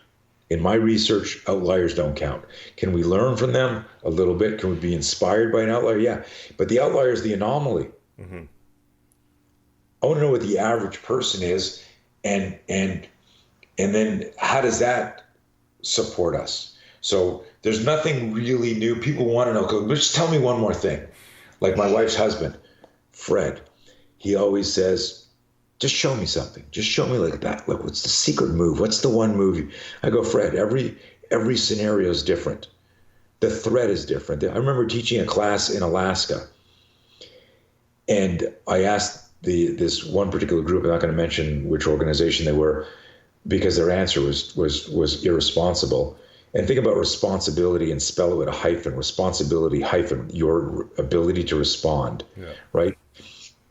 In my research, outliers don't count. Can we learn from them a little bit? Can we be inspired by an outlier? Yeah, but the outlier is the anomaly. Mm-hmm. I want to know what the average person is, and then how does that support us? So there's nothing really new. People want to know, just tell me one more thing. Like my wife's husband, Fred, he always says, just show me something. Just show me like that. Like, what's the secret move? What's the one move? I go, Fred, every scenario is different. The threat is different. I remember teaching a class in Alaska, and I asked this one particular group, I'm not going to mention which organization they were, because their answer was irresponsible. And think about responsibility and spell it with a hyphen. Responsibility hyphen, your ability to respond, right?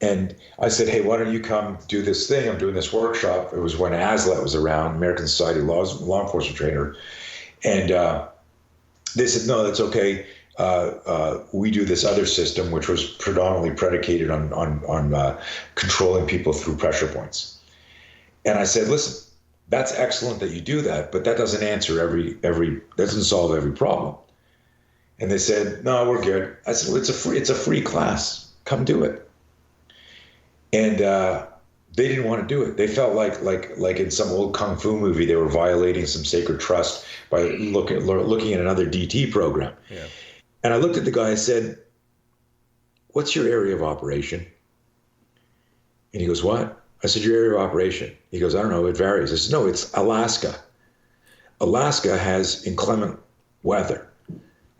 And I said, hey, why don't you come do this thing? I'm doing this workshop. It was when ASLET was around, American Society of Law Enforcement Trainer. And they said, no, that's okay. We do this other system, which was predominantly predicated on controlling people through pressure points. And I said, listen, that's excellent that you do that, but that doesn't answer doesn't solve every problem. And they said, no, we're good. I said, well, it's a free class. Come do it. And they didn't want to do it. They felt like in some old kung fu movie, they were violating some sacred trust by looking at another DT program. Yeah. And I looked at the guy. I said, "What's your area of operation?" And he goes, "What?" I said, "Your area of operation." He goes, "I don't know. It varies." I said, "No, it's Alaska. Alaska has inclement weather.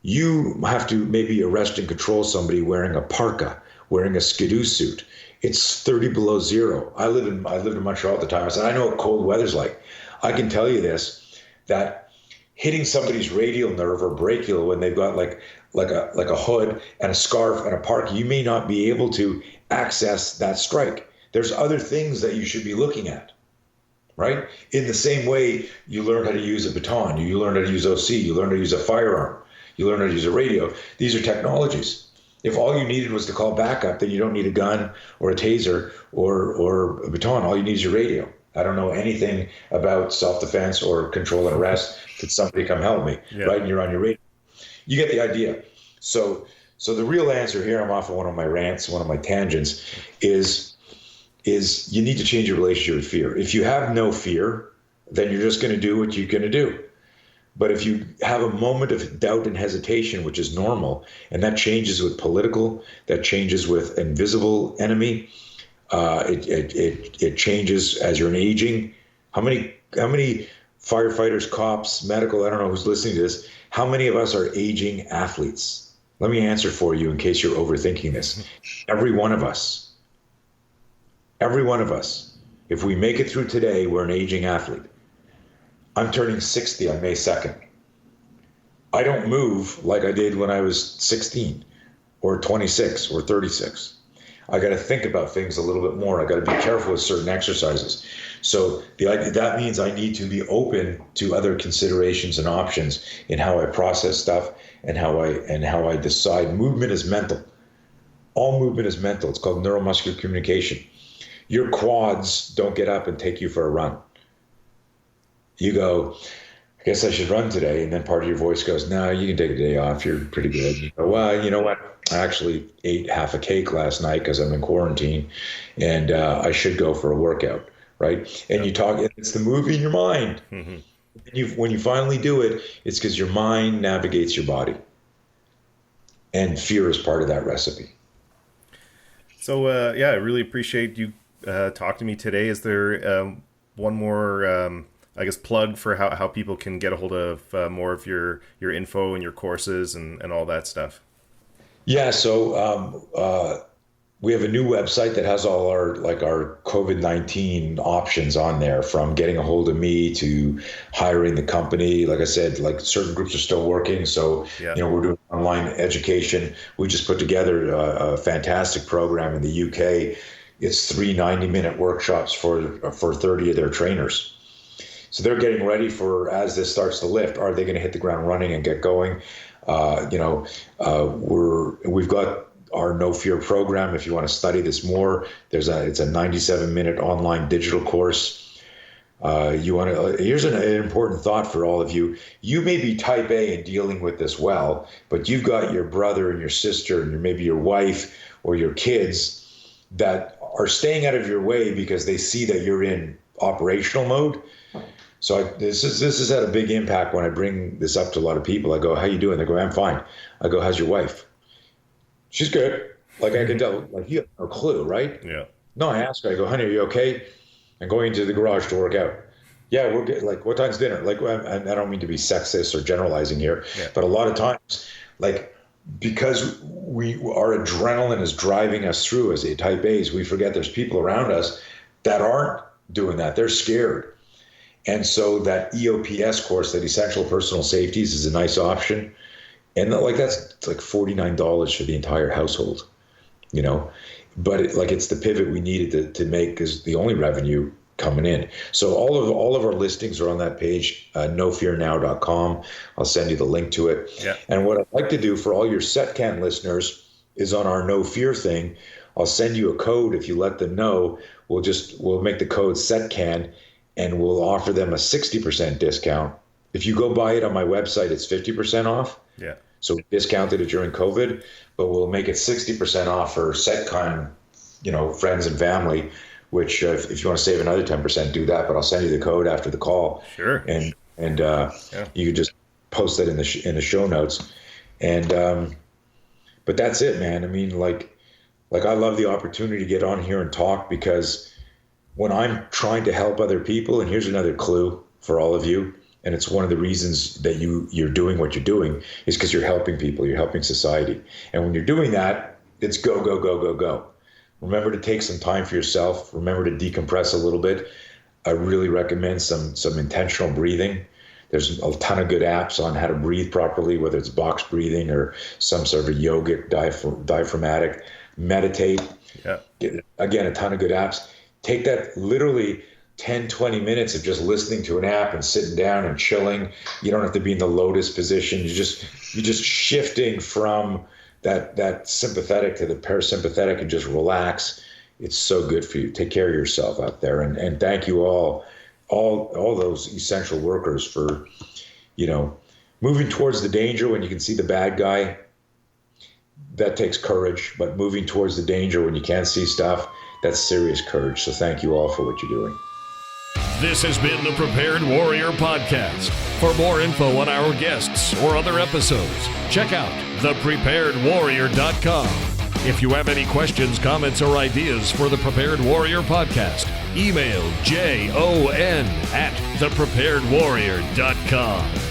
You have to maybe arrest and control somebody wearing a parka, wearing a skidoo suit. It's 30 below zero. I lived in Montreal at the time. I said, I know what cold weather's like. I can tell you this, that hitting somebody's radial nerve or brachial when they've got like a hood and a scarf and a parka, you may not be able to access that strike. There's other things that you should be looking at, right? In the same way you learn how to use a baton, you learn how to use OC, you learn how to use a firearm, you learn how to use a radio. These are technologies. If all you needed was to call backup, then you don't need a gun or a taser or a baton. All you need is your radio. I don't know anything about self-defense or control and arrest. Could somebody come help me? Yeah. Right? And you're on your radio. You get the idea. So the real answer here, I'm off of one of my rants, one of my tangents, is you need to change your relationship with fear. If you have no fear, then you're just going to do what you're going to do. But if you have a moment of doubt and hesitation, which is normal, and that changes with political, that changes with invisible enemy, it changes as you're aging. How many firefighters, cops, medical, I don't know who's listening to this, how many of us are aging athletes? Let me answer for you in case you're overthinking this. Every one of us. Every one of us. If we make it through today, we're an aging athlete. I'm turning 60 on May 2nd. I don't move like I did when I was 16 or 26 or 36. I got to think about things a little bit more. I got to be careful with certain exercises. So that means I need to be open to other considerations and options in how I process stuff and how I decide. Movement is mental. All movement is mental. It's called neuromuscular communication. Your quads don't get up and take you for a run. You go, I guess I should run today. And then part of your voice goes, no, you can take a day off. You're pretty good. You go, well, you know what? I actually ate half a cake last night because I'm in quarantine and I should go for a workout, right? And you talk, it's the movie in your mind. Mm-hmm. When you finally do it, it's because your mind navigates your body. And fear is part of that recipe. So, I really appreciate you talking to me today. Is there one more plug for how people can get a hold of more of your info and your courses and all that stuff? Yeah, so we have a new website that has all our COVID-19 options on there, from getting a hold of me to hiring the company. Like I said, certain groups are still working. So, we're doing online education. We just put together a fantastic program in the UK. It's 3 90-minute workshops for 30 of their trainers. So they're getting ready for, as this starts to lift, are they going to hit the ground running and get going? We've got our No Fear program. If you want to study this more, it's a 97-minute online digital course. Here's an important thought for all of you. You may be type A and dealing with this well, but you've got your brother and your sister and maybe your wife or your kids that are staying out of your way because they see that you're in operational mode. So this has had a big impact when I bring this up to a lot of people. I go, how you doing? They go, I'm fine. I go, how's your wife? She's good. I can tell, you have no clue, right? Yeah. No, I ask her, I go, honey, are you okay? I'm going into the garage to work out. Yeah, we're good. What time's dinner? I don't mean to be sexist or generalizing here, but a lot of times, because our adrenaline is driving us through as a type A's, we forget there's people around us that aren't doing that. They're scared. And so that EOPS course, that Essential Personal Safeties, is a nice option. And that's $49 for the entire household, but it's the pivot we needed to make, because the only revenue coming in. So all of our listings are on that page, nofearnow.com. I'll send you the link to it. Yeah. And what I'd like to do for all your Setcan listeners is, on our No Fear thing, I'll send you a code. If you let them know, we'll make the code Setcan, and we'll offer them a 60% discount. If you go buy it on my website, it's 50% off. Yeah. So we discounted it during COVID, but we'll make it 60% off for Setcan, friends and family, which if you want to save another 10%, do that. But I'll send you the code after the call. Sure. And you can just post that in the show notes. And but that's it, man. I mean, I love the opportunity to get on here and talk, because when I'm trying to help other people, and here's another clue for all of you, and it's one of the reasons that you're doing what you're doing, is because you're helping people, you're helping society. And when you're doing that, it's go, go, go, go, go. Remember to take some time for yourself. Remember to decompress a little bit. I really recommend some intentional breathing. There's a ton of good apps on how to breathe properly, whether it's box breathing or some sort of yogic, diaphragmatic. Meditate. Yeah. Again, a ton of good apps. Take that literally 10, 20 minutes of just listening to an app and sitting down and chilling. You don't have to be in the lotus position. You're just shifting from that sympathetic to the parasympathetic and just relax. It's so good for you. Take care of yourself out there. And thank you all those essential workers for, moving towards the danger when you can see the bad guy. That takes courage, but moving towards the danger when you can't see stuff, that's serious courage. So thank you all for what you're doing. This has been the Prepared Warrior Podcast. For more info on our guests or other episodes, check out thepreparedwarrior.com. If you have any questions, comments, or ideas for the Prepared Warrior Podcast, email jon@thepreparedwarrior.com.